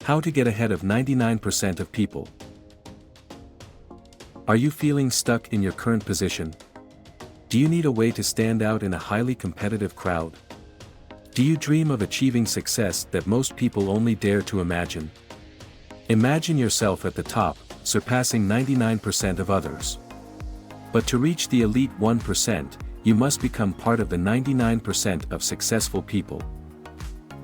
How to get ahead of 99% of people. Are you feeling stuck in your current position? Do you need a way to stand out in a highly competitive crowd? Do you dream of achieving success that most people only dare to imagine? Imagine yourself at the top, surpassing 99% of others. But to reach the elite 1%, you must become part of the 99% of successful people.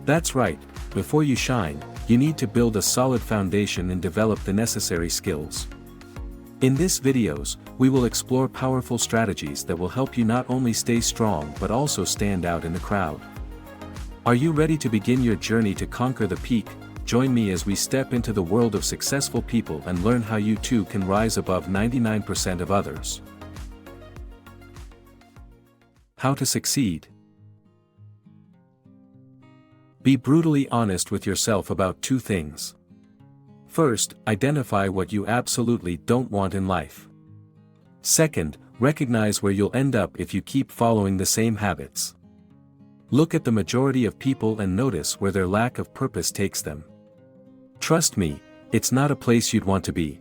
That's right, before you shine, you need to build a solid foundation and develop the necessary skills. In this videos, we will explore powerful strategies that will help you not only stay strong but also stand out in the crowd. Are you ready to begin your journey to conquer the peak? Join me as we step into the world of successful people and learn how you too can rise above 99% of others. How to succeed. Be brutally honest with yourself about two things. First, identify what you absolutely don't want in life. Second, recognize where you'll end up if you keep following the same habits. Look at the majority of people and notice where their lack of purpose takes them. Trust me, it's not a place you'd want to be.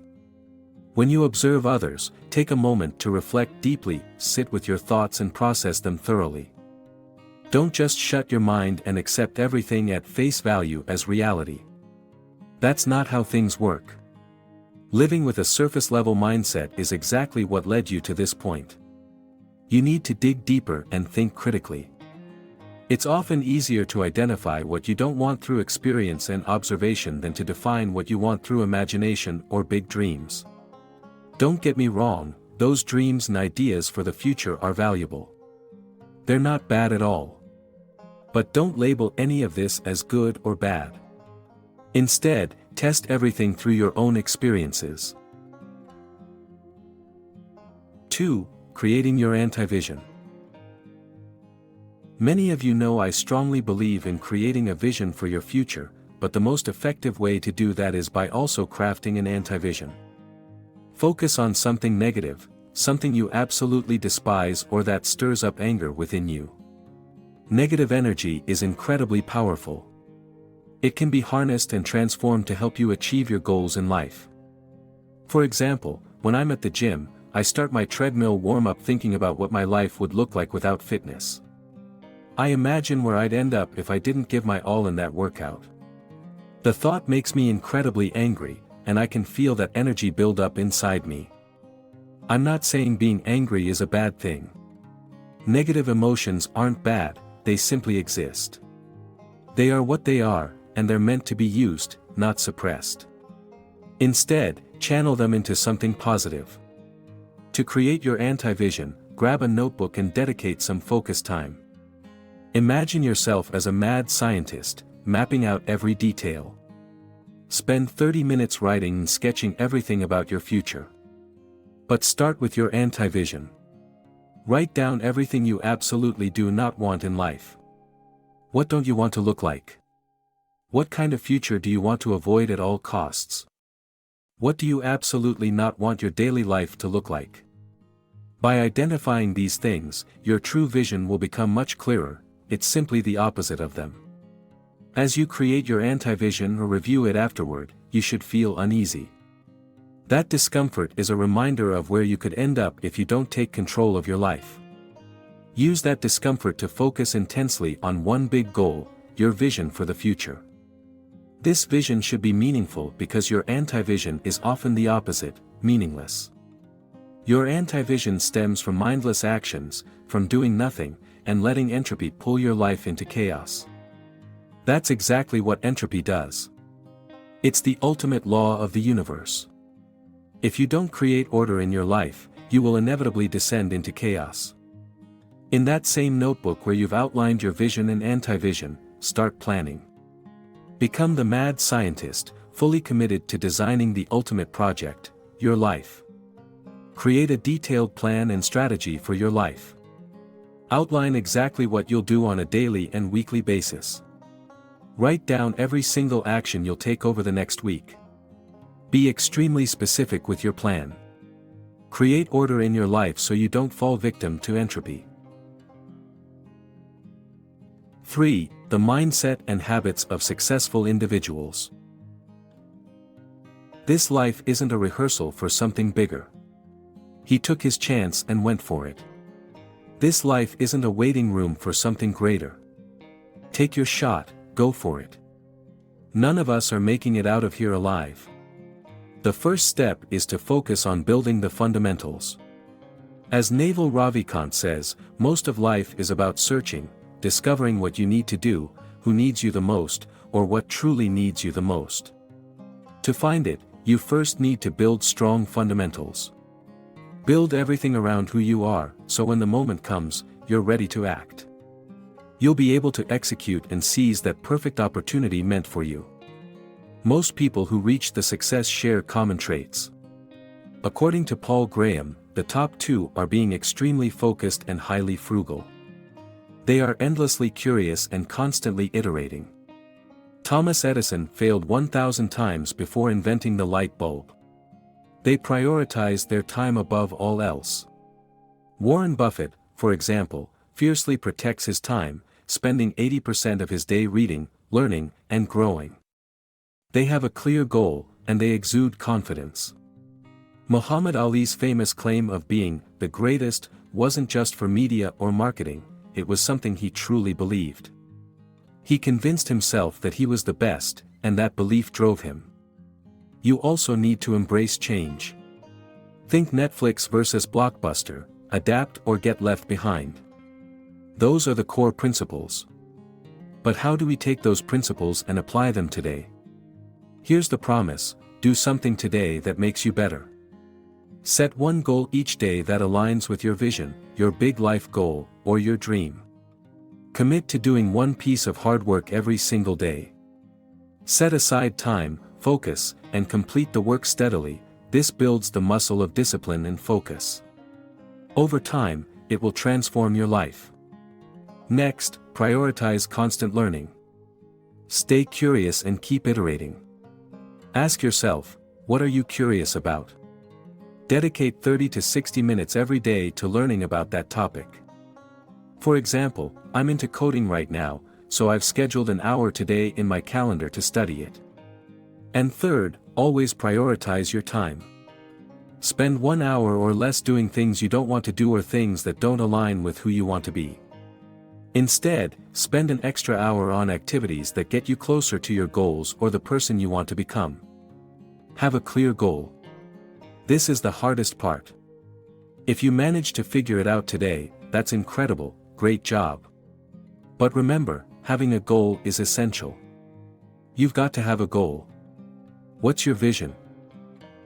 When you observe others, take a moment to reflect deeply, sit with your thoughts and process them thoroughly. Don't just shut your mind and accept everything at face value as reality. That's not how things work. Living with a surface-level mindset is exactly what led you to this point. You need to dig deeper and think critically. It's often easier to identify what you don't want through experience and observation than to define what you want through imagination or big dreams. Don't get me wrong, those dreams and ideas for the future are valuable. They're not bad at all. But don't label any of this as good or bad. Instead, test everything through your own experiences. 2. Creating your anti-vision. Many of you know I strongly believe in creating a vision for your future, but the most effective way to do that is by also crafting an anti-vision. Focus on something negative, something you absolutely despise or that stirs up anger within you. Negative energy is incredibly powerful. It can be harnessed and transformed to help you achieve your goals in life. For example, when I'm at the gym, I start my treadmill warm-up thinking about what my life would look like without fitness. I imagine where I'd end up if I didn't give my all in that workout. The thought makes me incredibly angry, and I can feel that energy build up inside me. I'm not saying being angry is a bad thing. Negative emotions aren't bad, they simply exist. They are what they are, and they're meant to be used, not suppressed. Instead, channel them into something positive. To create your anti-vision, grab a notebook and dedicate some focus time. Imagine yourself as a mad scientist, mapping out every detail. Spend 30 minutes writing and sketching everything about your future. But start with your anti-vision. Write down everything you absolutely do not want in life. What don't you want to look like? What kind of future do you want to avoid at all costs? What do you absolutely not want your daily life to look like? By identifying these things, your true vision will become much clearer. It's simply the opposite of them. As you create your anti-vision or review it afterward, you should feel uneasy. That discomfort is a reminder of where you could end up if you don't take control of your life. Use that discomfort to focus intensely on one big goal, your vision for the future. This vision should be meaningful because your anti-vision is often the opposite, meaningless. Your anti-vision stems from mindless actions, from doing nothing, and letting entropy pull your life into chaos. That's exactly what entropy does. It's the ultimate law of the universe. If you don't create order in your life, you will inevitably descend into chaos. In that same notebook where you've outlined your vision and anti-vision, start planning. Become the mad scientist, fully committed to designing the ultimate project, your life. Create a detailed plan and strategy for your life. Outline exactly what you'll do on a daily and weekly basis. Write down every single action you'll take over the next week. Be extremely specific with your plan. Create order in your life so you don't fall victim to entropy. 3. The mindset and habits of successful individuals. This life isn't a rehearsal for something bigger. He took his chance and went for it. This life isn't a waiting room for something greater. Take your shot, go for it. None of us are making it out of here alive. The first step is to focus on building the fundamentals. As Naval Ravikant says, most of life is about searching, discovering what you need to do, who needs you the most, or what truly needs you the most. To find it, you first need to build strong fundamentals. Build everything around who you are, so when the moment comes, you're ready to act. You'll be able to execute and seize that perfect opportunity meant for you. Most people who reach the success share common traits. According to Paul Graham, the top two are being extremely focused and highly frugal. They are endlessly curious and constantly iterating. Thomas Edison failed 1,000 times before inventing the light bulb. They prioritize their time above all else. Warren Buffett, for example, fiercely protects his time, spending 80% of his day reading, learning, and growing. They have a clear goal, and they exude confidence. Muhammad Ali's famous claim of being the greatest wasn't just for media or marketing, it was something he truly believed. He convinced himself that he was the best, and that belief drove him. You also need to embrace change. Think Netflix versus Blockbuster, adapt or get left behind. Those are the core principles. But how do we take those principles and apply them today? Here's the promise: do something today that makes you better. Set one goal each day that aligns with your vision, your big life goal, or your dream. Commit to doing one piece of hard work every single day. Set aside time, focus, and complete the work steadily. This builds the muscle of discipline and focus. Over time, it will transform your life. Next, prioritize constant learning. Stay curious and keep iterating. Ask yourself, what are you curious about? Dedicate 30 to 60 minutes every day to learning about that topic. For example, I'm into coding right now, so I've scheduled an hour today in my calendar to study it. And third, always prioritize your time. Spend 1 hour or less doing things you don't want to do or things that don't align with who you want to be. Instead, spend an extra hour on activities that get you closer to your goals or the person you want to become. Have a clear goal. This is the hardest part. If you manage to figure it out today, that's incredible, great job. But remember, having a goal is essential. You've got to have a goal. What's your vision?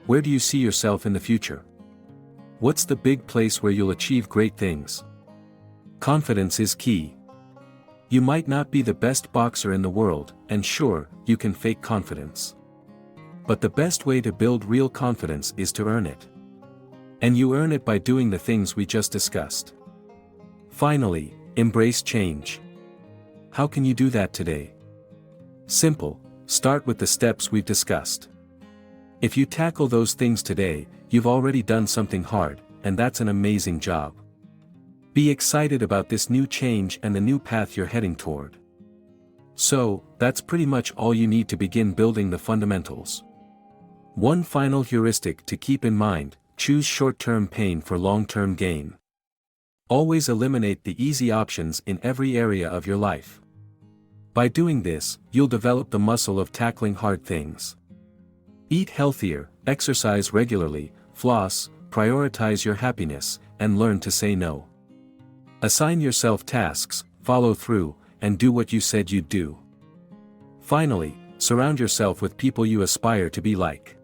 Where do you see yourself in the future? What's the big place where you'll achieve great things? Confidence is key. You might not be the best boxer in the world, and sure, you can fake confidence. But the best way to build real confidence is to earn it. And you earn it by doing the things we just discussed. Finally, embrace change. How can you do that today? Simple, start with the steps we've discussed. If you tackle those things today, you've already done something hard, and that's an amazing job. Be excited about this new change and the new path you're heading toward. So, that's pretty much all you need to begin building the fundamentals. One final heuristic to keep in mind: choose short-term pain for long-term gain. Always eliminate the easy options in every area of your life. By doing this, you'll develop the muscle of tackling hard things. Eat healthier, exercise regularly, floss, prioritize your happiness, and learn to say no. Assign yourself tasks, follow through, and do what you said you'd do. Finally, surround yourself with people you aspire to be like.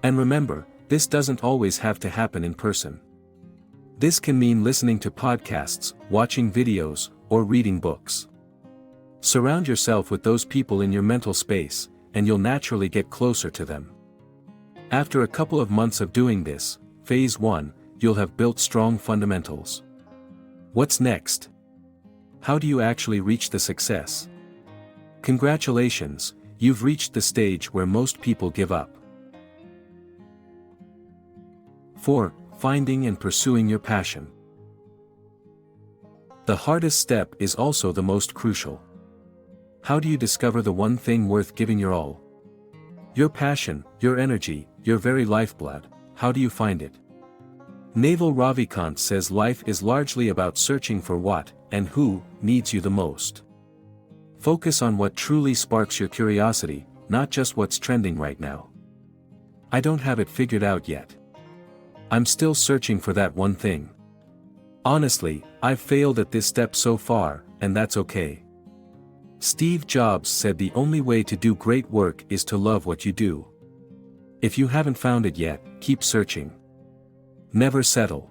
And remember, this doesn't always have to happen in person. This can mean listening to podcasts, watching videos, or reading books. Surround yourself with those people in your mental space, and you'll naturally get closer to them. After a couple of months of doing this, phase 1, you'll have built strong fundamentals. What's next? How do you actually reach the success? Congratulations, you've reached the stage where most people give up. 4. Finding and pursuing your passion. The hardest step is also the most crucial. How do you discover the one thing worth giving your all? Your passion, your energy, your very lifeblood, how do you find it? Naval Ravikant says life is largely about searching for what, and who, needs you the most. Focus on what truly sparks your curiosity, not just what's trending right now. I don't have it figured out yet. I'm still searching for that one thing. Honestly, I've failed at this step so far, and that's okay. Steve Jobs said the only way to do great work is to love what you do. If you haven't found it yet, keep searching. Never settle.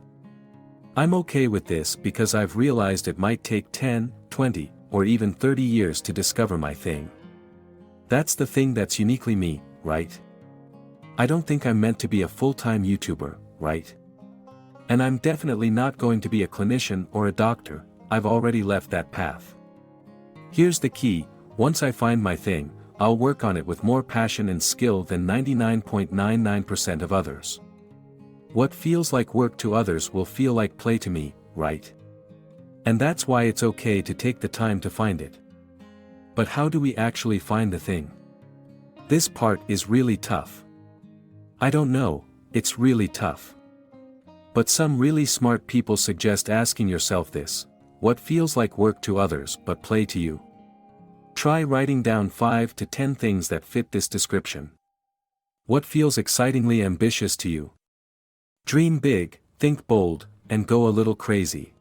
I'm okay with this because I've realized it might take 10, 20, or even 30 years to discover my thing. That's the thing that's uniquely me, right? I don't think I'm meant to be a full-time YouTuber, right? And I'm definitely not going to be a clinician or a doctor. I've already left that path. Here's the key: once I find my thing, I'll work on it with more passion and skill than 99.99% of others. What feels like work to others will feel like play to me, right? And that's why it's okay to take the time to find it. But how do we actually find the thing? This part is really tough. I don't know, it's really tough. But some really smart people suggest asking yourself this: what feels like work to others but play to you? Try writing down 5 to 10 things that fit this description. What feels excitingly ambitious to you? Dream big, think bold, and go a little crazy.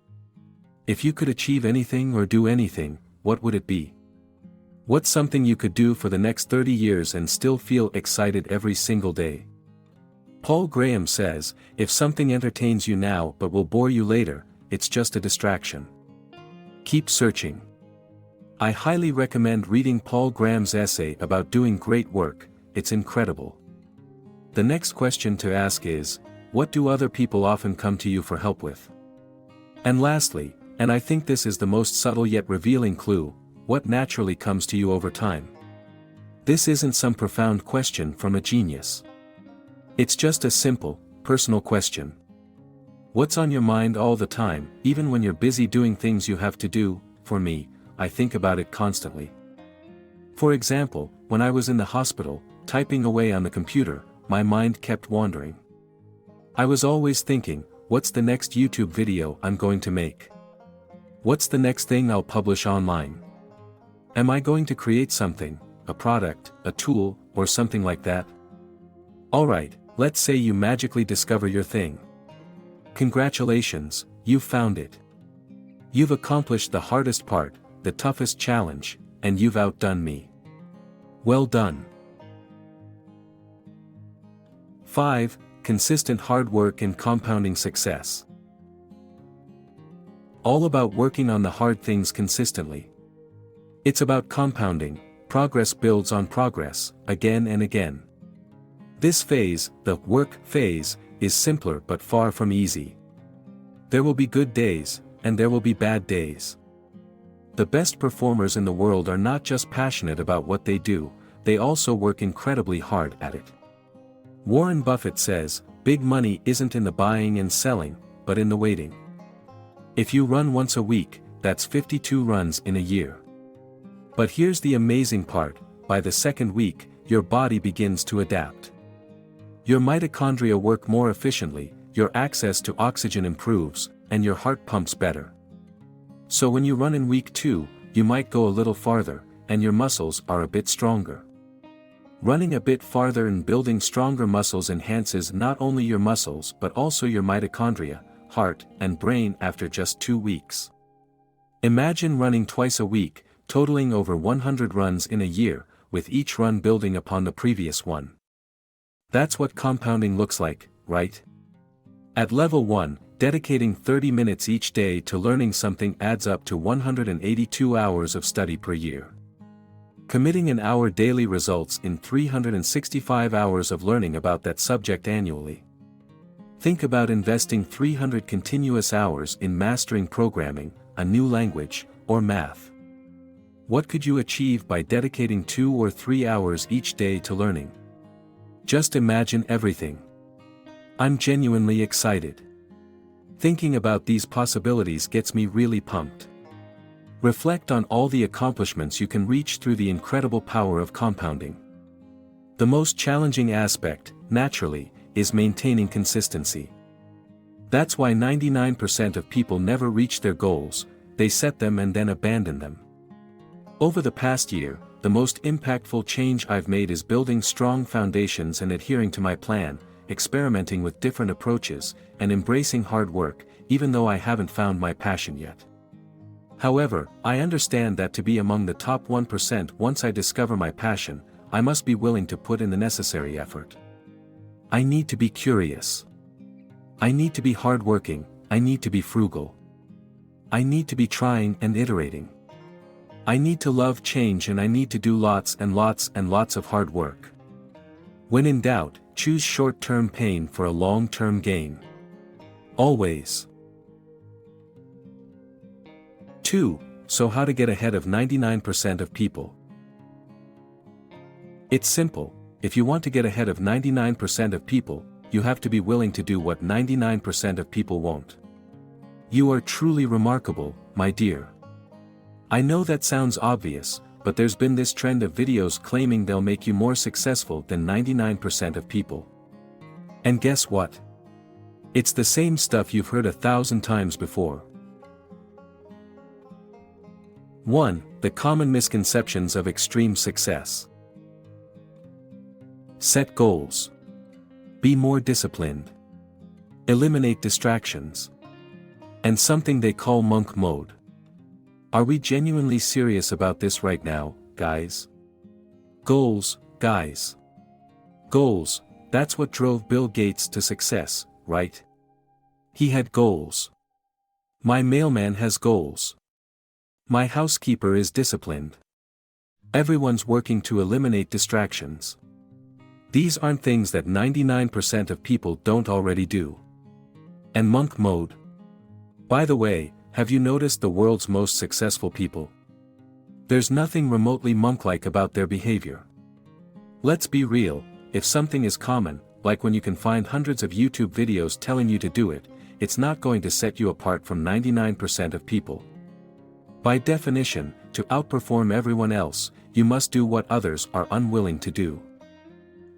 If you could achieve anything or do anything, what would it be? What's something you could do for the next 30 years and still feel excited every single day? Paul Graham says, if something entertains you now but will bore you later, it's just a distraction. Keep searching. I highly recommend reading Paul Graham's essay about doing great work. It's incredible. The next question to ask is, what do other people often come to you for help with? And lastly, and I think this is the most subtle yet revealing clue, what naturally comes to you over time? This isn't some profound question from a genius. It's just a simple, personal question. What's on your mind all the time, even when you're busy doing things you have to do? For me, I think about it constantly. For example, when I was in the hospital, typing away on the computer, my mind kept wandering. I was always thinking, what's the next YouTube video I'm going to make? What's the next thing I'll publish online? Am I going to create something, a product, a tool, or something like that? Alright, let's say you magically discover your thing. Congratulations, you've found it. You've accomplished the hardest part, the toughest challenge, and you've outdone me. Well done. 5. Consistent hard work and compounding success. All about working on the hard things consistently. It's about compounding. Progress builds on progress, again and again. This phase, the work phase, is simpler but far from easy. There will be good days, and there will be bad days. The best performers in the world are not just passionate about what they do, they also work incredibly hard at it. Warren Buffett says, big money isn't in the buying and selling, but in the waiting. If you run once a week, that's 52 runs in a year. But here's the amazing part, by the second week, your body begins to adapt. Your mitochondria work more efficiently, your access to oxygen improves, and your heart pumps better. So when you run in week 2, you might go a little farther, and your muscles are a bit stronger. Running a bit farther and building stronger muscles enhances not only your muscles but also your mitochondria, heart, and brain after just 2 weeks. Imagine running twice a week, totaling over 100 runs in a year, with each run building upon the previous one. That's what compounding looks like, right? At level 1, dedicating 30 minutes each day to learning something adds up to 182 hours of study per year. Committing an hour daily results in 365 hours of learning about that subject annually. Think about investing 300 continuous hours in mastering programming, a new language, or math. What could you achieve by dedicating 2 or 3 hours each day to learning? Just imagine everything. I'm genuinely excited. Thinking about these possibilities gets me really pumped. Reflect on all the accomplishments you can reach through the incredible power of compounding. The most challenging aspect, naturally, is maintaining consistency. That's why 99% of people never reach their goals, they set them and then abandon them. Over the past year, the most impactful change I've made is building strong foundations and adhering to my plan, experimenting with different approaches, and embracing hard work, even though I haven't found my passion yet. However, I understand that to be among the top 1% once I discover my passion, I must be willing to put in the necessary effort. I need to be curious. I need to be hardworking, I need to be frugal. I need to be trying and iterating. I need to love change, and I need to do lots and lots and lots of hard work. When in doubt, choose short-term pain for a long-term gain. Always. 2. So how to get ahead of 99% of people. It's simple. If you want to get ahead of 99% of people, you have to be willing to do what 99% of people won't. You are truly remarkable, my dear. I know that sounds obvious, but there's been this trend of videos claiming they'll make you more successful than 99% of people. And guess what? It's the same stuff you've heard 1,000 times before. 1. The common misconceptions of extreme success. Set goals. Be more disciplined. Eliminate distractions. And something they call monk mode. Are we genuinely serious about this right now, guys? Goals, guys. Goals, that's what drove Bill Gates to success, right? He had goals. My mailman has goals. My housekeeper is disciplined. Everyone's working to eliminate distractions. These aren't things that 99% of people don't already do. And monk mode. By the way, have you noticed the world's most successful people? There's nothing remotely monk-like about their behavior. Let's be real, if something is common, like when you can find hundreds of YouTube videos telling you to do it, it's not going to set you apart from 99% of people. By definition, to outperform everyone else, you must do what others are unwilling to do.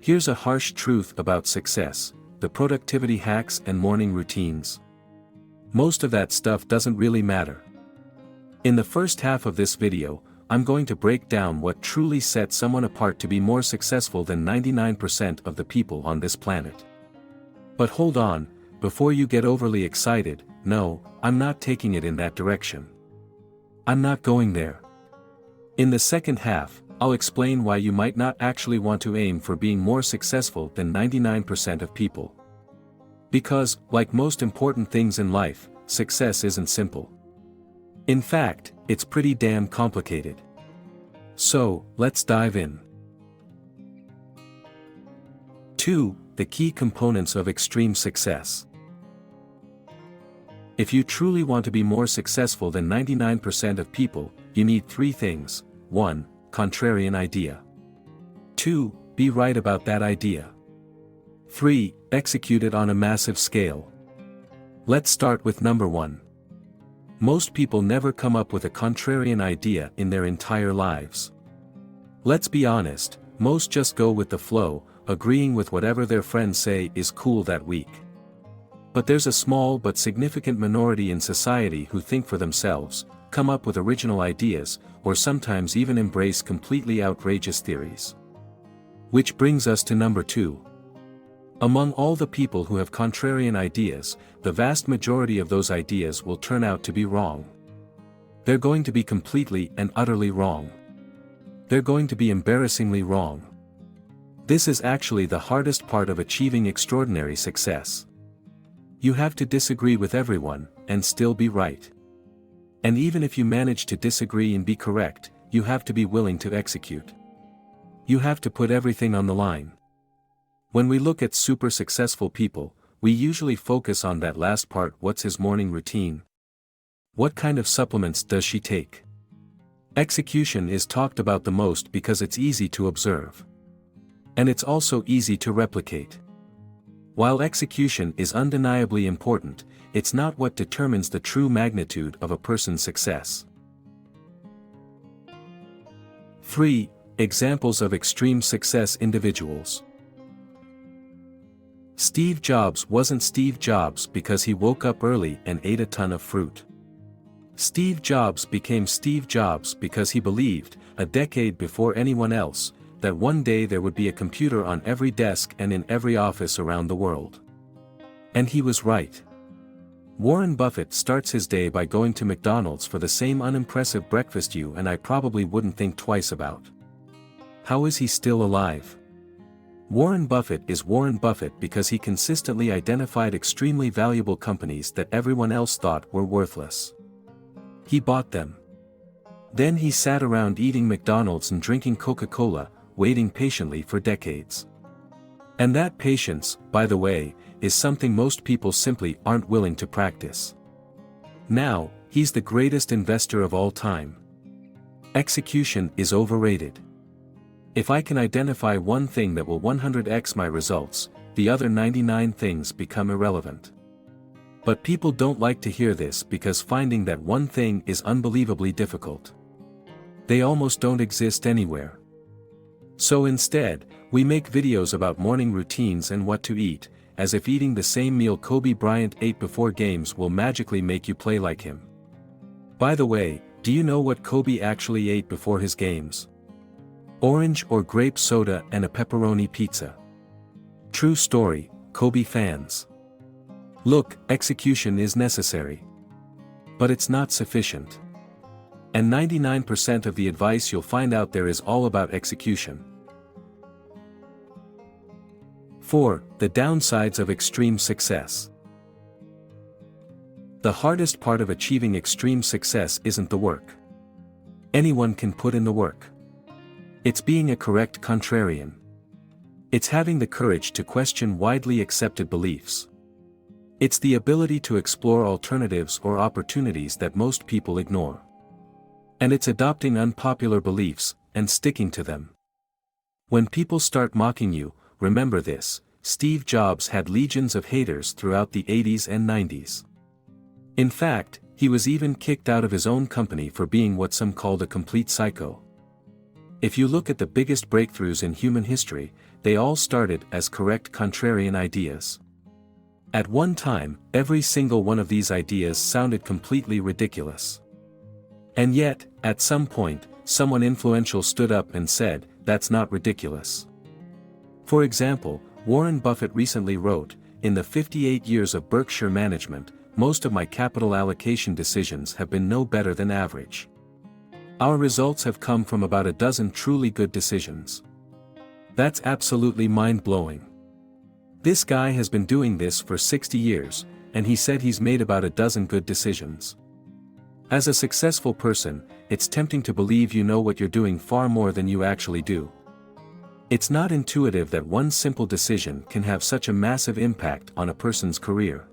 Here's a harsh truth about success: the productivity hacks and morning routines. Most of that stuff doesn't really matter. In the first half of this video, I'm going to break down what truly sets someone apart to be more successful than 99% of the people on this planet. But hold on, before you get overly excited, no, I'm not taking it in that direction. I'm not going there. In the second half, I'll explain why you might not actually want to aim for being more successful than 99% of people. Because, like most important things in life, success isn't simple. In fact, it's pretty damn complicated. So, let's dive in. 2. The key components of extreme success. If you truly want to be more successful than 99% of people, you need 3 things. 1. Contrarian idea. 2. Be right about that idea. 3. Execute it on a massive scale. Let's start with number 1. Most people never come up with a contrarian idea in their entire lives. Let's be honest, most just go with the flow, agreeing with whatever their friends say is cool that week. But there's a small but significant minority in society who think for themselves, come up with original ideas, or sometimes even embrace completely outrageous theories. Which brings us to number 2. Among all the people who have contrarian ideas, the vast majority of those ideas will turn out to be wrong. They're going to be completely and utterly wrong. They're going to be embarrassingly wrong. This is actually the hardest part of achieving extraordinary success. You have to disagree with everyone, and still be right. And even if you manage to disagree and be correct, you have to be willing to execute. You have to put everything on the line. When we look at super successful people, we usually focus on that last part: what's his morning routine? What kind of supplements does she take? Execution is talked about the most because it's easy to observe. And it's also easy to replicate. While execution is undeniably important, it's not what determines the true magnitude of a person's success. 3. Examples of extreme success individuals. Steve Jobs wasn't Steve Jobs because he woke up early and ate a ton of fruit. Steve Jobs became Steve Jobs because he believed, a decade before anyone else, that one day there would be a computer on every desk and in every office around the world. And he was right. Warren Buffett starts his day by going to McDonald's for the same unimpressive breakfast you and I probably wouldn't think twice about. How is he still alive? Warren Buffett is Warren Buffett because he consistently identified extremely valuable companies that everyone else thought were worthless. He bought them. Then he sat around eating McDonald's and drinking Coca-Cola, waiting patiently for decades. And that patience, by the way, is something most people simply aren't willing to practice. Now, he's the greatest investor of all time. Execution is overrated. If I can identify one thing that will 100x my results, the other 99 things become irrelevant. But people don't like to hear this because finding that one thing is unbelievably difficult. They almost don't exist anywhere. So instead, we make videos about morning routines and what to eat, as if eating the same meal Kobe Bryant ate before games will magically make you play like him. By the way, do you know what Kobe actually ate before his games? Orange or grape soda and a pepperoni pizza. True story, Kobe fans. Look, execution is necessary. But it's not sufficient. And 99% of the advice you'll find out there is all about execution. 4. The downsides of extreme success. The hardest part of achieving extreme success isn't the work. Anyone can put in the work. It's being a correct contrarian. It's having the courage to question widely accepted beliefs. It's the ability to explore alternatives or opportunities that most people ignore. And it's adopting unpopular beliefs and sticking to them. When people start mocking you, remember this: Steve Jobs had legions of haters throughout the 80s and 90s. In fact, he was even kicked out of his own company for being what some called a complete psycho. If you look at the biggest breakthroughs in human history, they all started as correct contrarian ideas. At one time, every single one of these ideas sounded completely ridiculous. And yet, at some point, someone influential stood up and said, "That's not ridiculous." For example, Warren Buffett recently wrote, "In the 58 years of Berkshire management, most of my capital allocation decisions have been no better than average. Our results have come from about a dozen truly good decisions." That's absolutely mind-blowing. This guy has been doing this for 60 years, and he said he's made about a dozen good decisions. As a successful person, it's tempting to believe you know what you're doing far more than you actually do. It's not intuitive that one simple decision can have such a massive impact on a person's career.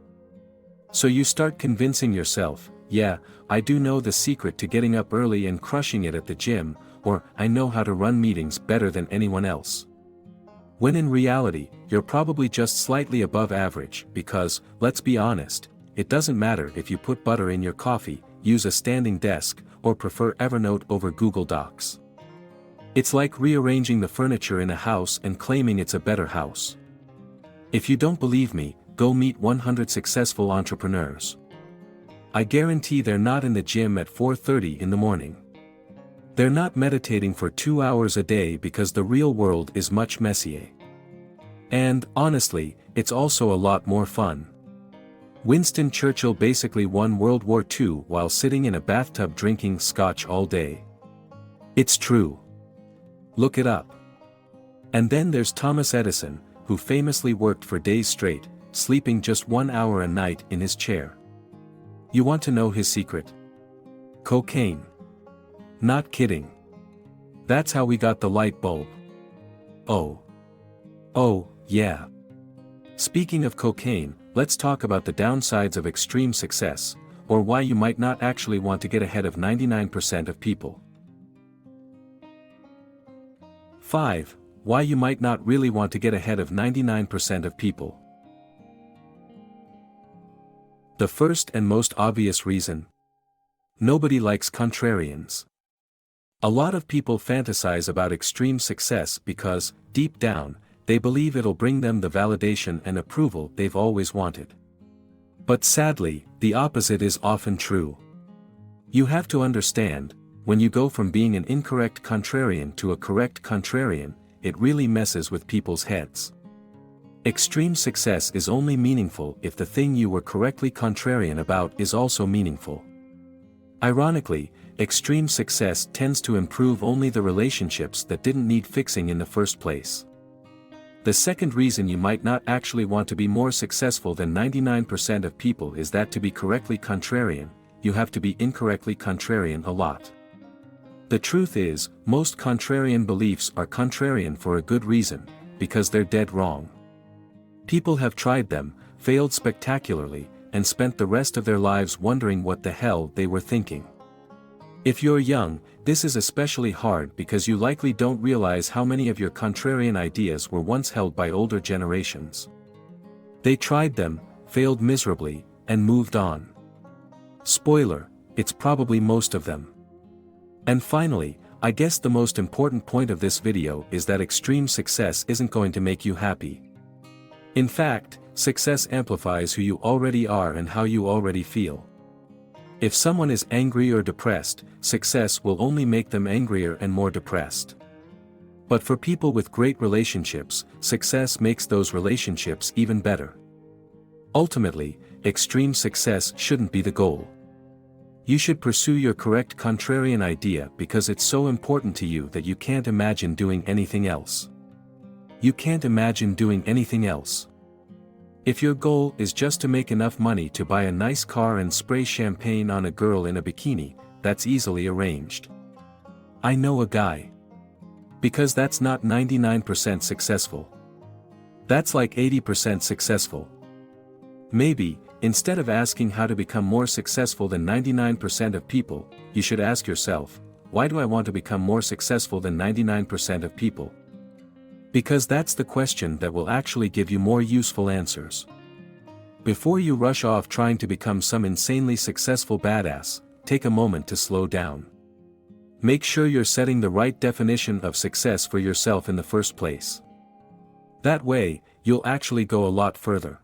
So you start convincing yourself, "Yeah, I do know the secret to getting up early and crushing it at the gym," or "I know how to run meetings better than anyone else." When in reality, you're probably just slightly above average because, let's be honest, it doesn't matter if you put butter in your coffee, use a standing desk, or prefer Evernote over Google Docs. It's like rearranging the furniture in a house and claiming it's a better house. If you don't believe me, go meet 100 successful entrepreneurs. I guarantee they're not in the gym at 4:30 in the morning. They're not meditating for 2 hours a day because the real world is much messier. And, honestly, it's also a lot more fun. Winston Churchill basically won World War II while sitting in a bathtub drinking scotch all day. It's true. Look it up. And then there's Thomas Edison, who famously worked for days straight, sleeping just 1 hour a night in his chair. You want to know his secret? Cocaine. Not kidding. That's how we got the light bulb. Oh, yeah. Speaking of cocaine, let's talk about the downsides of extreme success, or why you might not actually want to get ahead of 99% of people. 5. Why you might not really want to get ahead of 99% of people. The first and most obvious reason. Nobody likes contrarians. A lot of people fantasize about extreme success because, deep down, they believe it'll bring them the validation and approval they've always wanted. But sadly, the opposite is often true. You have to understand, when you go from being an incorrect contrarian to a correct contrarian, it really messes with people's heads. Extreme success is only meaningful if the thing you were correctly contrarian about is also meaningful. Ironically, extreme success tends to improve only the relationships that didn't need fixing in the first place. The second reason you might not actually want to be more successful than 99% of people is that to be correctly contrarian, you have to be incorrectly contrarian a lot. The truth is, most contrarian beliefs are contrarian for a good reason, because they're dead wrong. People have tried them, failed spectacularly, and spent the rest of their lives wondering what the hell they were thinking. If you're young, this is especially hard because you likely don't realize how many of your contrarian ideas were once held by older generations. They tried them, failed miserably, and moved on. Spoiler, it's probably most of them. And finally, I guess the most important point of this video is that extreme success isn't going to make you happy. In fact, success amplifies who you already are and how you already feel. If someone is angry or depressed, success will only make them angrier and more depressed. But for people with great relationships, success makes those relationships even better. Ultimately, extreme success shouldn't be the goal. You should pursue your correct contrarian idea because it's so important to you that you can't imagine doing anything else. You can't imagine doing anything else. If your goal is just to make enough money to buy a nice car and spray champagne on a girl in a bikini, that's easily arranged. I know a guy. Because that's not 99% successful. That's like 80% successful. Maybe, instead of asking how to become more successful than 99% of people, you should ask yourself, why do I want to become more successful than 99% of people? Because that's the question that will actually give you more useful answers. Before you rush off trying to become some insanely successful badass, take a moment to slow down. Make sure you're setting the right definition of success for yourself in the first place. That way, you'll actually go a lot further.